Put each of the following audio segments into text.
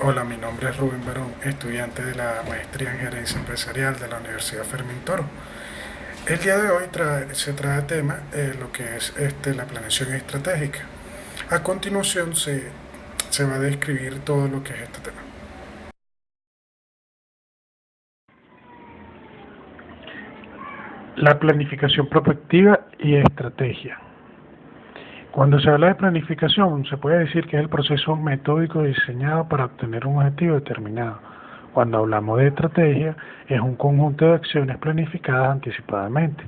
Hola, mi nombre es Rubén Barón, estudiante de la maestría en gerencia empresarial de la Universidad Fermín Toro. El día de hoy se trae tema lo que es la planeación estratégica. A continuación se va a describir todo lo que es este tema. La planificación prospectiva y estrategia. Cuando se habla de planificación, se puede decir que es el proceso metódico diseñado para obtener un objetivo determinado. Cuando hablamos de estrategia, es un conjunto de acciones planificadas anticipadamente,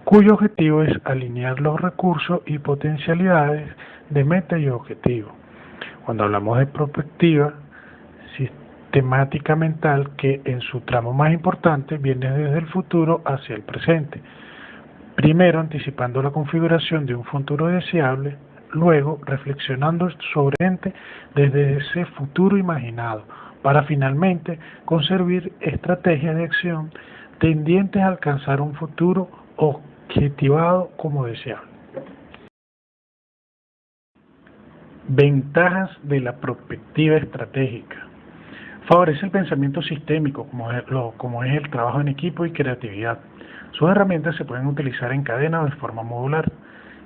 cuyo objetivo es alinear los recursos y potencialidades de meta y objetivo. Cuando hablamos de prospectiva, sistemática mental que en su tramo más importante viene desde el futuro hacia el presente. Primero anticipando la configuración de un futuro deseable, luego reflexionando sobre desde ese futuro imaginado, para finalmente concebir estrategias de acción tendientes a alcanzar un futuro objetivado como deseable. Ventajas de la perspectiva estratégica. Favorece el pensamiento sistémico, como es el trabajo en equipo y creatividad. Sus herramientas se pueden utilizar en cadena o de forma modular.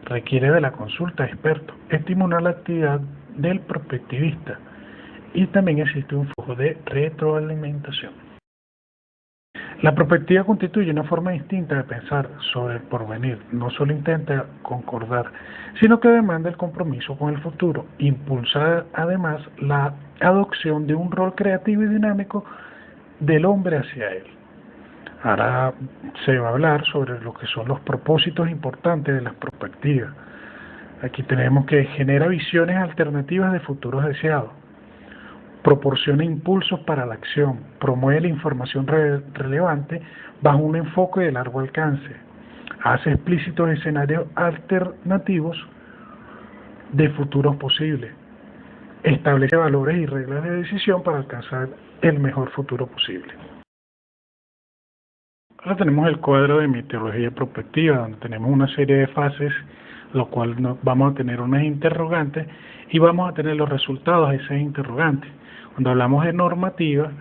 Requiere de la consulta de expertos. Estimula la actividad del prospectivista. Y también existe un flujo de retroalimentación. La perspectiva constituye una forma distinta de pensar sobre el porvenir. No solo intenta concordar, sino que demanda el compromiso con el futuro. Impulsa además la adopción de un rol creativo y dinámico del hombre hacia él. Ahora se va a hablar sobre lo que son los propósitos importantes de las perspectivas. Aquí tenemos que genera visiones alternativas de futuros deseados. Proporciona impulsos para la acción, promueve la información relevante bajo un enfoque de largo alcance, hace explícitos escenarios alternativos de futuros posibles, establece valores y reglas de decisión para alcanzar el mejor futuro posible. Ahora tenemos el cuadro de meteorología prospectiva, donde tenemos una serie de fases, lo cual vamos a tener unas interrogantes y vamos a tener los resultados de esas interrogantes. Cuando hablamos de normativa,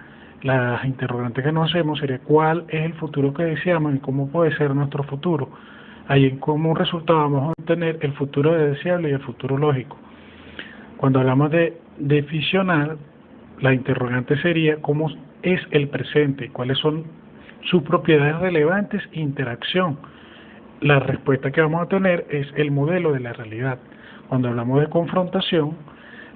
las interrogantes que nos hacemos sería cuál es el futuro que deseamos y cómo puede ser nuestro futuro. Ahí como resultado vamos a obtener el futuro deseable y el futuro lógico. Cuando hablamos de visionar, la interrogante sería cómo es el presente, cuáles son sus propiedades relevantes e interacción. La respuesta que vamos a tener es el modelo de la realidad. Cuando hablamos de confrontación,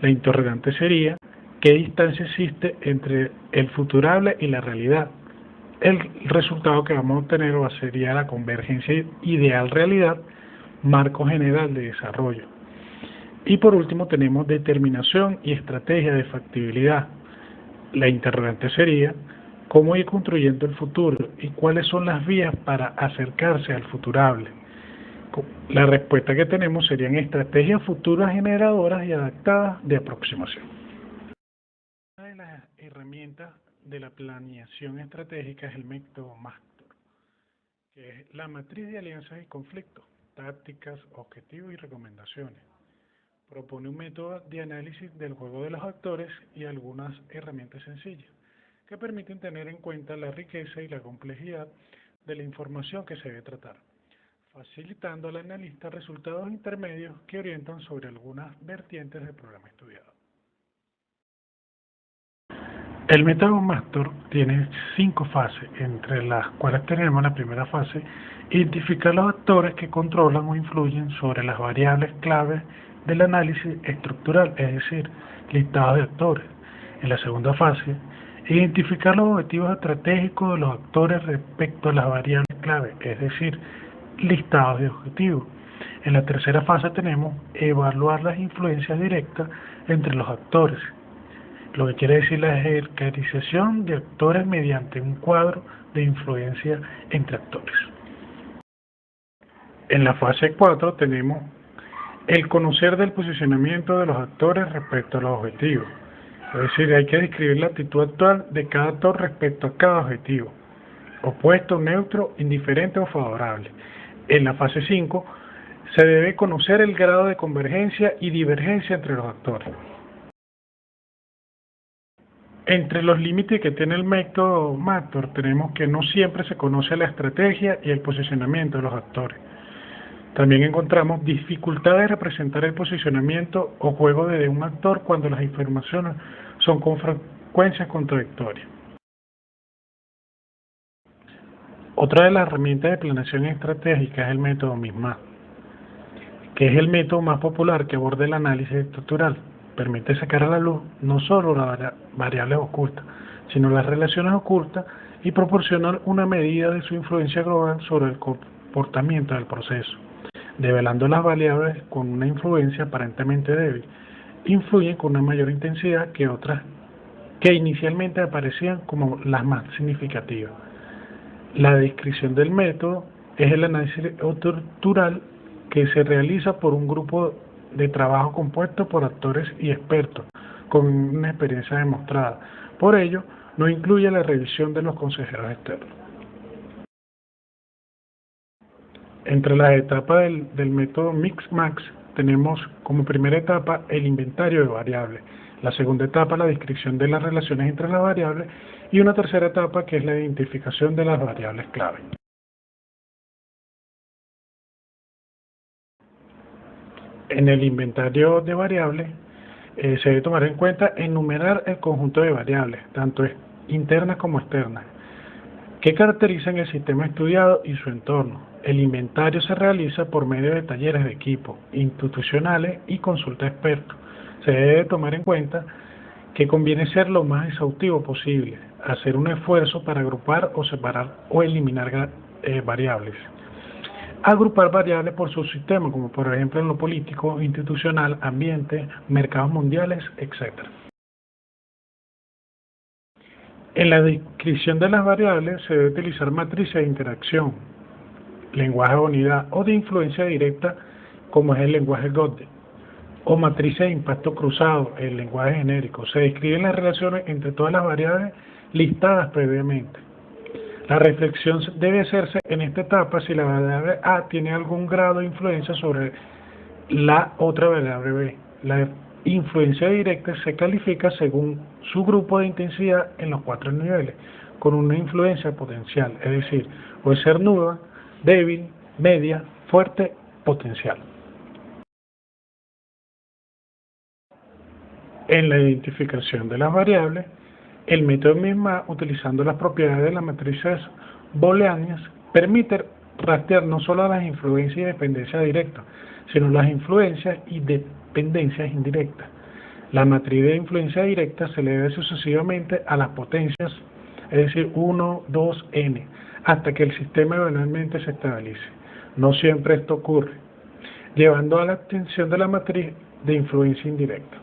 la interrogante sería ¿qué distancia existe entre el futurable y la realidad? El resultado que vamos a obtener sería la convergencia ideal-realidad, marco general de desarrollo. Y por último tenemos determinación y estrategia de factibilidad. La interrogante sería cómo ir construyendo el futuro y cuáles son las vías para acercarse al futurable. La respuesta que tenemos serían estrategias futuras generadoras y adaptadas de aproximación. Una de las herramientas de la planeación estratégica es el método MASTOR, que es la matriz de alianzas y conflictos, tácticas, objetivos y recomendaciones. Propone un método de análisis del juego de los actores y algunas herramientas sencillas que permiten tener en cuenta la riqueza y la complejidad de la información que se debe tratar, facilitando al analista resultados intermedios que orientan sobre algunas vertientes del programa estudiado. El método MASTOR tiene 5 fases, entre las cuales tenemos la primera fase, identificar los actores que controlan o influyen sobre las variables claves del análisis estructural, es decir, listados de actores. En la segunda fase, identificar los objetivos estratégicos de los actores respecto a las variables clave, es decir, listados de objetivos. En la tercera fase tenemos evaluar las influencias directas entre los actores, lo que quiere decir la jerarquización de actores mediante un cuadro de influencia entre actores. En la fase 4 tenemos el conocer del posicionamiento de los actores respecto a los objetivos. Es decir, hay que describir la actitud actual de cada actor respecto a cada objetivo, opuesto, neutro, indiferente o favorable. En la fase 5 se debe conocer el grado de convergencia y divergencia entre los actores. Entre los límites que tiene el método Mator tenemos que no siempre se conoce la estrategia y el posicionamiento de los actores. También encontramos dificultades de representar el posicionamiento o juego de un actor cuando las informaciones son con frecuencia contradictorias. Otra de las herramientas de planeación estratégica es el método MISMA, que es el método más popular que aborda el análisis estructural. Permite sacar a la luz no solo las variables ocultas, sino las relaciones ocultas y proporcionar una medida de su influencia global sobre el comportamiento del proceso, develando las variables con una influencia aparentemente débil, influyen con una mayor intensidad que otras que inicialmente aparecían como las más significativas. La descripción del método es el análisis estructural que se realiza por un grupo de trabajo compuesto por actores y expertos con una experiencia demostrada. Por ello, no incluye la revisión de los consejeros externos. Entre las etapas del método Mix-Max tenemos como primera etapa el inventario de variables, la segunda etapa la descripción de las relaciones entre las variables y una tercera etapa que es la identificación de las variables clave. En el inventario de variables se debe tomar en cuenta enumerar el conjunto de variables, tanto internas como externas, que caracterizan el sistema estudiado y su entorno. El inventario se realiza por medio de talleres de equipo, institucionales y consulta de expertos. Se debe tomar en cuenta que conviene ser lo más exhaustivo posible, hacer un esfuerzo para agrupar o separar o eliminar variables. Agrupar variables por su sistema, como por ejemplo en lo político, institucional, ambiente, mercados mundiales, etc. En la descripción de las variables se debe utilizar matrices de interacción, lenguaje de unidad o de influencia directa, como es el lenguaje Gödel, o matrices de impacto cruzado, el lenguaje genérico. Se describen las relaciones entre todas las variables listadas previamente. La reflexión debe hacerse en esta etapa si la variable A tiene algún grado de influencia sobre la otra variable B. La influencia directa se califica según su grupo de intensidad en los 4 niveles, con una influencia potencial, es decir, puede ser nula, débil, media, fuerte, potencial. En la identificación de las variables, el método MISMA, utilizando las propiedades de las matrices booleanas, permite rastrear no solo las influencias y dependencias directas, sino las influencias y dependencias indirectas. La matriz de influencia directa se le debe sucesivamente a las potencias, es decir, 1, 2, n, hasta que el sistema eventualmente se estabilice. No siempre esto ocurre, llevando a la obtención de la matriz de influencia indirecta.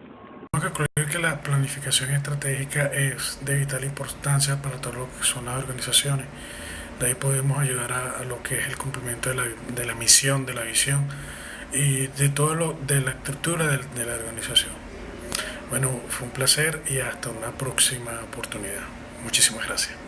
Tengo que concluir que la planificación estratégica es de vital importancia para todo lo que son las organizaciones. De ahí podemos ayudar a lo que es el cumplimiento de la misión, de la visión y de todo de la estructura de la organización. Bueno, fue un placer y hasta una próxima oportunidad. Muchísimas gracias.